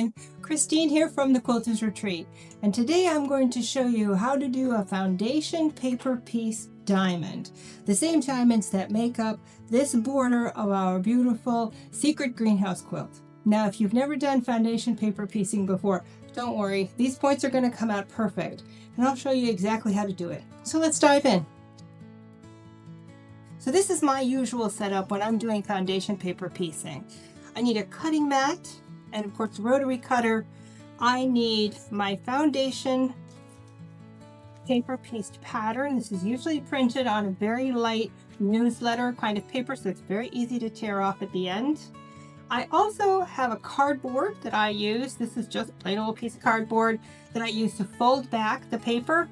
everyone, Christine here from the Quilters Retreat, and today I'm going to show you how to do a foundation paper piece diamond, the same diamonds that make up this border of our beautiful Secret Greenhouse Quilt. Now if you've never done foundation paper piecing before, don't worry, these points are going to come out perfect, and I'll show you exactly how to do it. So let's dive in. So this is my usual setup when I'm doing foundation paper piecing. I need a cutting mat and of course a rotary cutter. I need my foundation paper pieced pattern. This is usually printed on a very light newsletter kind of paper, so it's very easy to tear off at the end. I also have a cardboard that I use. This is just a plain old piece of cardboard that I use to fold back the paper,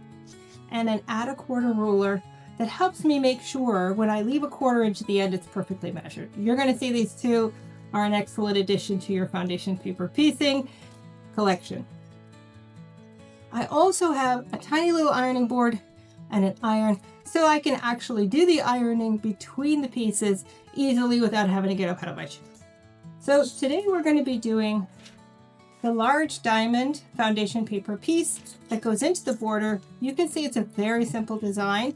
and an add a quarter ruler that helps me make sure when I leave a quarter inch at the end, it's perfectly measured. You're going to see these two are an excellent addition to your foundation paper piecing collection. I also have a tiny little ironing board and an iron so I can actually do the ironing between the pieces easily without having to get up out of my chair. So today we're going to be doing the large diamond foundation paper piece that goes into the border. You can see it's a very simple design.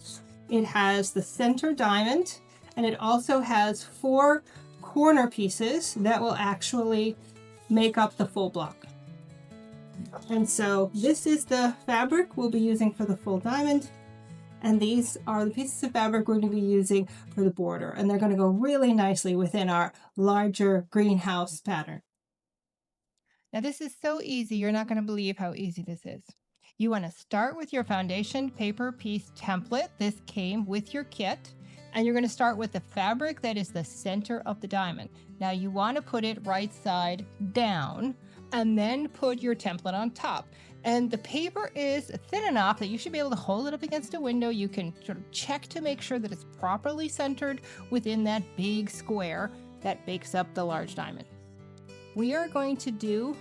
It has the center diamond, and it also has 4 corner pieces that will actually make up the full block. And so this is the fabric we'll be using for the full diamond, and these are the pieces of fabric we're going to be using for the border, and they're going to go really nicely within our larger greenhouse pattern. Now this is so easy, you're not going to believe how easy this is. You want to start with your foundation paper piece template. This came with your kit, and you're going to start with the fabric that is the center of the diamond. Now you want to put it right side down and then put your template on top. And the paper is thin enough that you should be able to hold it up against a window. You can sort of check to make sure that it's properly centered within that big square that makes up the large diamond. We are going to do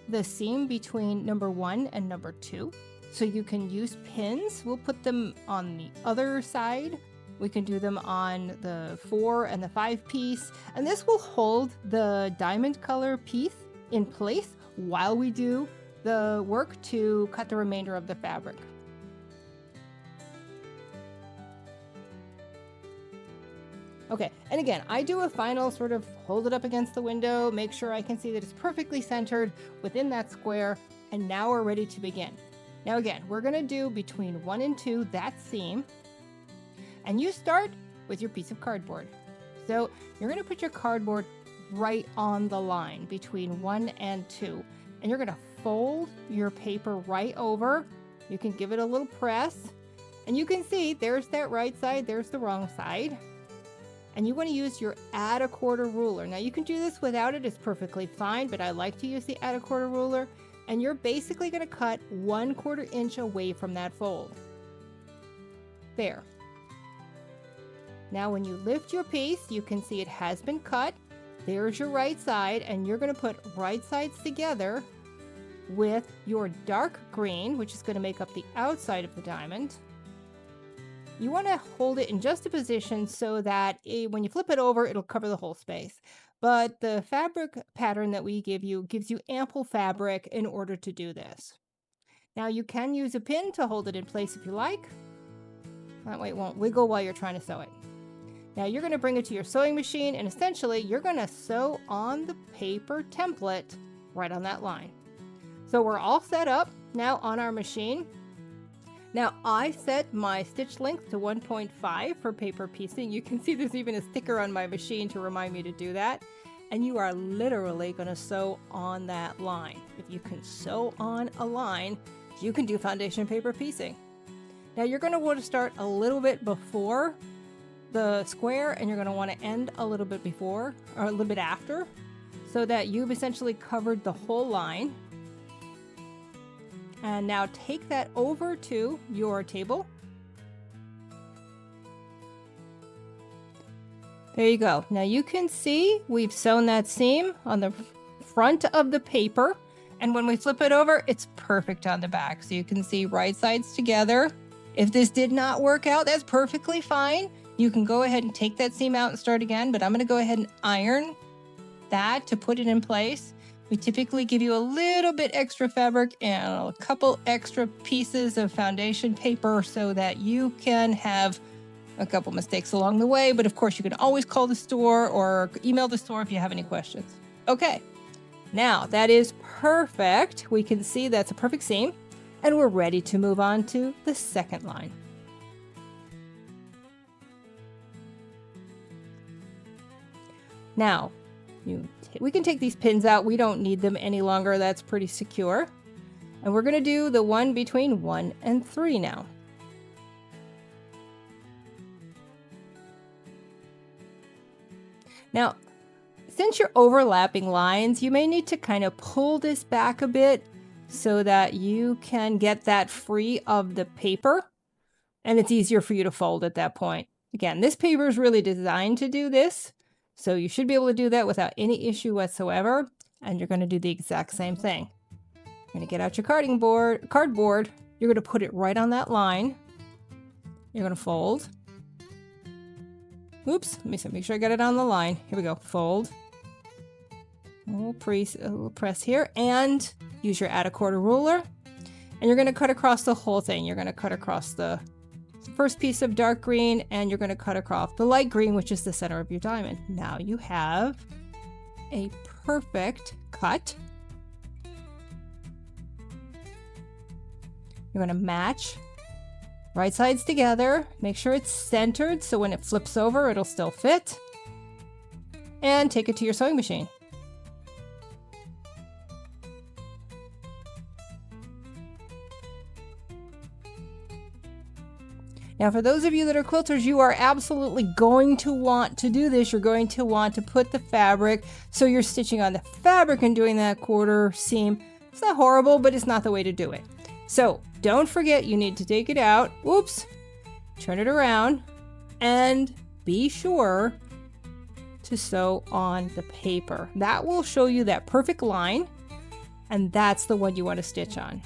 the seam between number 1 and number 2. So you can use pins. We'll put them on the other side. We can do them on the 4 and the 5 piece. And this will hold the diamond color piece in place while we do the work to cut the remainder of the fabric. Okay, and again, I do a final sort of hold it up against the window, make sure I can see that it's perfectly centered within that square, and now we're ready to begin. Now again, we're gonna do between 1 and 2, that seam, and you start with your piece of cardboard. So you're gonna put your cardboard right on the line between 1 and 2, and you're gonna fold your paper right over. You can give it a little press, and you can see there's that right side, there's the wrong side. And you want to use your add a quarter ruler. Now you can do this without it, it's perfectly fine, but I like to use the add a quarter ruler. And you're basically going to cut 1/4 inch away from that fold. There. Now when you lift your piece, you can see it has been cut. There's your right side, and you're going to put right sides together with your dark green, which is going to make up the outside of the diamond. You want to hold it in just a position so that when you flip it over, it'll cover the whole space. But the fabric pattern that we give you gives you ample fabric in order to do this. Now you can use a pin to hold it in place if you like. That way it won't wiggle while you're trying to sew it. Now you're going to bring it to your sewing machine, and essentially you're going to sew on the paper template right on that line. So we're all set up now on our machine. Now I set my stitch length to 1.5 for paper piecing. You can see there's even a sticker on my machine to remind me to do that. And you are literally going to sew on that line. If you can sew on a line, you can do foundation paper piecing. Now you're going to want to start a little bit before the square, and you're going to want to end a little bit before or a little bit after, so that you've essentially covered the whole line. And now take that over to your table. There you go. Now you can see we've sewn that seam on the front of the paper. And when we flip it over, it's perfect on the back. So you can see right sides together. If this did not work out, that's perfectly fine. You can go ahead and take that seam out and start again. But I'm going to go ahead and iron that to put it in place. We typically give you a little bit extra fabric and a couple extra pieces of foundation paper so that you can have a couple mistakes along the way. But of course, you can always call the store or email the store if you have any questions. Okay, now that is perfect. We can see that's a perfect seam, and we're ready to move on to the second line. Now, we can take these pins out. We don't need them any longer. That's pretty secure. And we're going to do the one between 1 and 3 now. Now, since you're overlapping lines, you may need to kind of pull this back a bit so that you can get that free of the paper, and it's easier for you to fold at that point. Again, this paper is really designed to do this, so you should be able to do that without any issue whatsoever, and you're going to do the exact same thing. You're going to get out your cardboard, you're going to put it right on that line, you're going to fold. Oops, let me make sure I got it on the line. Here we go, fold. A little press here, and use your add a quarter ruler, and you're going to cut across the whole thing. You're going to cut across the first piece of dark green, and you're going to cut across the light green, which is the center of your diamond. Now you have a perfect cut. You're going to match right sides together. Make sure it's centered so when it flips over, it'll still fit. And take it to your sewing machine. Now, for those of you that are quilters, you are absolutely going to want to do this. You're going to want to put the fabric, so you're stitching on the fabric and doing that quarter seam. It's not horrible, but it's not the way to do it. So don't forget, you need to take it out. Whoops. Turn it around and be sure to sew on the paper. That will show you that perfect line, and that's the one you want to stitch on.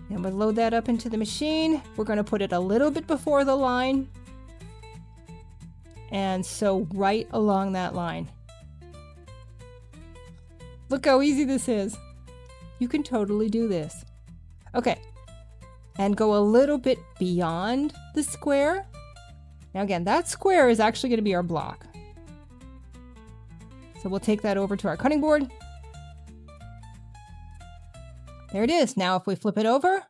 And we'll load that up into the machine. We're going to put it a little bit before the line and sew right along that line. Look how easy this is. You can totally do this. Okay, and go a little bit beyond the square. Now again, that square is actually going to be our block. So we'll take that over to our cutting board. There it is. Now if we flip it over,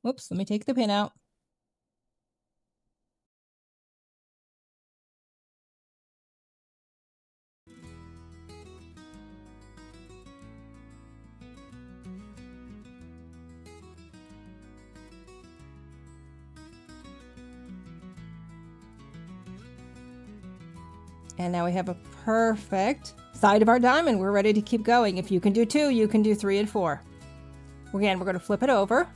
whoops, let me take the pin out. And now we have a perfect side of our diamond. We're ready to keep going. If you can do 2, you can do 3 and 4. Again, we're going to flip it over.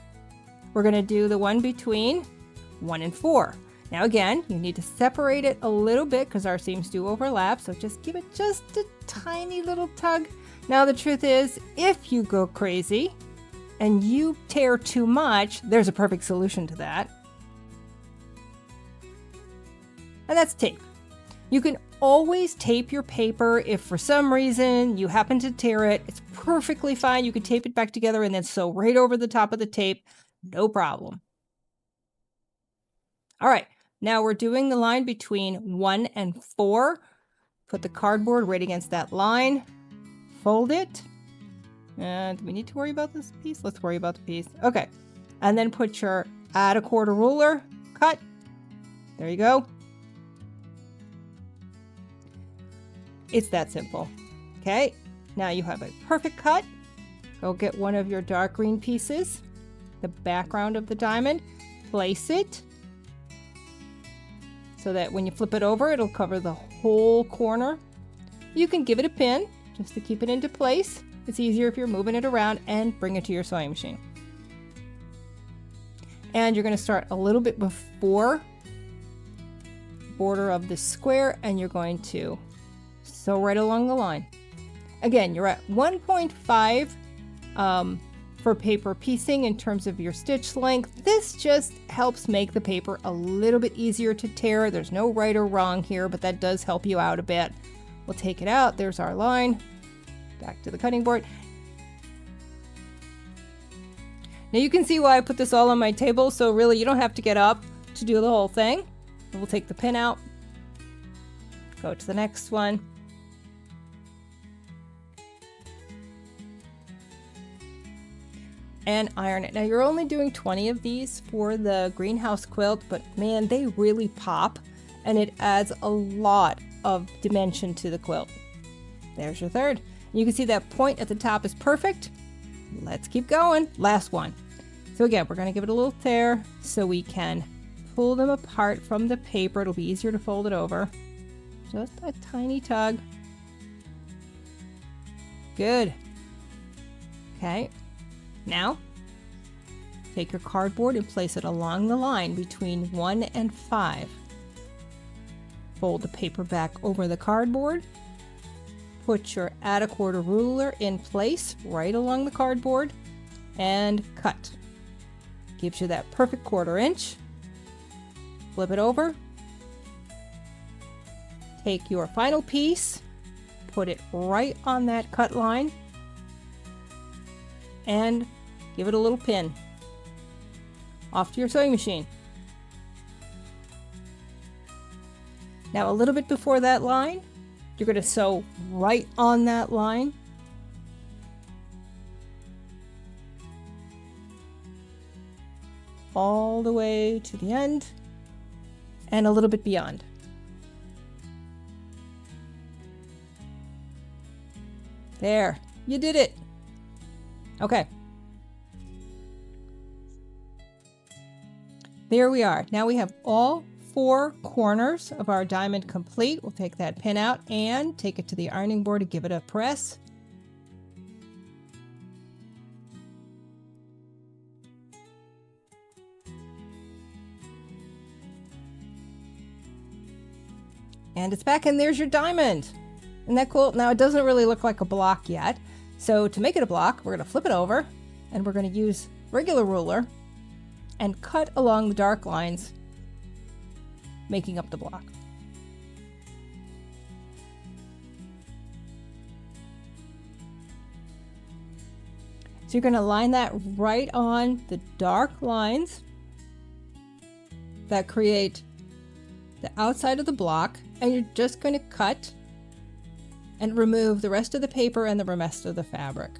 We're going to do the one between 1 and 4. Now again, you need to separate it a little bit because our seams do overlap, so just give it just a tiny little tug. Now the truth is, if you go crazy and you tear too much, there's a perfect solution to that. And that's tape. You can always tape your paper if for some reason you happen to tear it. It's perfectly fine. You can tape it back together and then sew right over the top of the tape. No problem. All right, now we're doing the line between 1 and 4. Put the cardboard right against that line. Fold it. And do we need to worry about this piece? Let's worry about the piece. Okay, and then put your add a quarter ruler. Cut. There you go. It's that simple. Okay, now you have a perfect cut. Go get one of your dark green pieces, the background of the diamond, place it so that when you flip it over, it'll cover the whole corner. You can give it a pin just to keep it into place. It's easier if you're moving it around, and bring it to your sewing machine. And you're going to start a little bit before the border of the square, and you're going to sew right along the line. Again, you're at 1.5 for paper piecing in terms of your stitch length. This just helps make the paper a little bit easier to tear. There's no right or wrong here, but that does help you out a bit. We'll take it out. There's our line. Back to the cutting board. Now you can see why I put this all on my table, so really you don't have to get up to do the whole thing. We'll take the pin out, go to the next one. And iron it. Now you're only doing 20 of these for the greenhouse quilt, but man, they really pop and it adds a lot of dimension to the quilt. There's your third. You can see that point at the top is perfect. Let's keep going. Last one. So again, we're going to give it a little tear so we can pull them apart from the paper. It'll be easier to fold it over. Just a tiny tug. Good. Okay. Now, take your cardboard and place it along the line between 1 and 5. Fold the paper back over the cardboard. Put your add a quarter ruler in place right along the cardboard and cut. Gives you that perfect 1/4 inch. Flip it over. Take your final piece, put it right on that cut line, and give it a little pin. Off to your sewing machine. Now a little bit before that line, you're going to sew right on that line. All the way to the end and a little bit beyond. There, you did it. Okay. There we are. Now we have all 4 corners of our diamond complete. We'll take that pin out and take it to the ironing board to give it a press. And it's back, and there's your diamond. Isn't that cool? Now it doesn't really look like a block yet. So to make it a block, we're going to flip it over and we're going to use regular ruler and cut along the dark lines, making up the block. So you're going to line that right on the dark lines that create the outside of the block, and you're just going to cut and remove the rest of the paper and the rest of the fabric.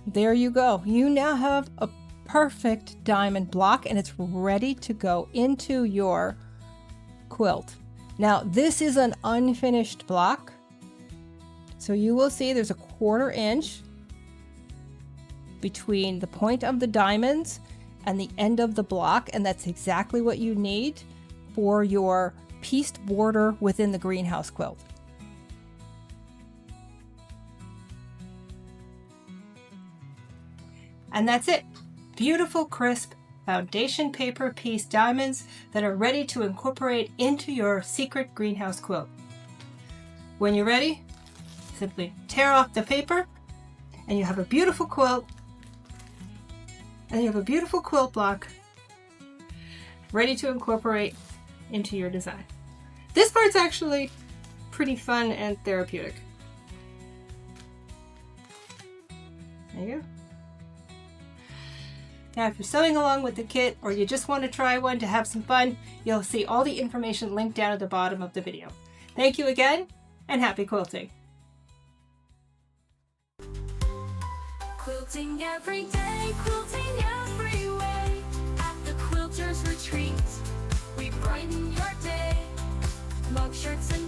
There you go. You now have a perfect diamond block, and it's ready to go into your quilt. Now this is an unfinished block, so you will see there's a 1/4 inch between the point of the diamonds and the end of the block, and that's exactly what you need for your pieced border within the greenhouse quilt. And that's it. Beautiful, crisp foundation paper piece diamonds that are ready to incorporate into your secret greenhouse quilt. When you're ready, simply tear off the paper and you have a beautiful quilt, and you have a beautiful quilt block ready to incorporate into your design. This part's actually pretty fun and therapeutic. There you go. Now, if you're sewing along with the kit or you just want to try one to have some fun, you'll see all the information linked down at the bottom of the video. Thank you again, and happy quilting! Quilting every day, quilting every way. At the Quilters Retreat, we brighten your day. Mug shirts and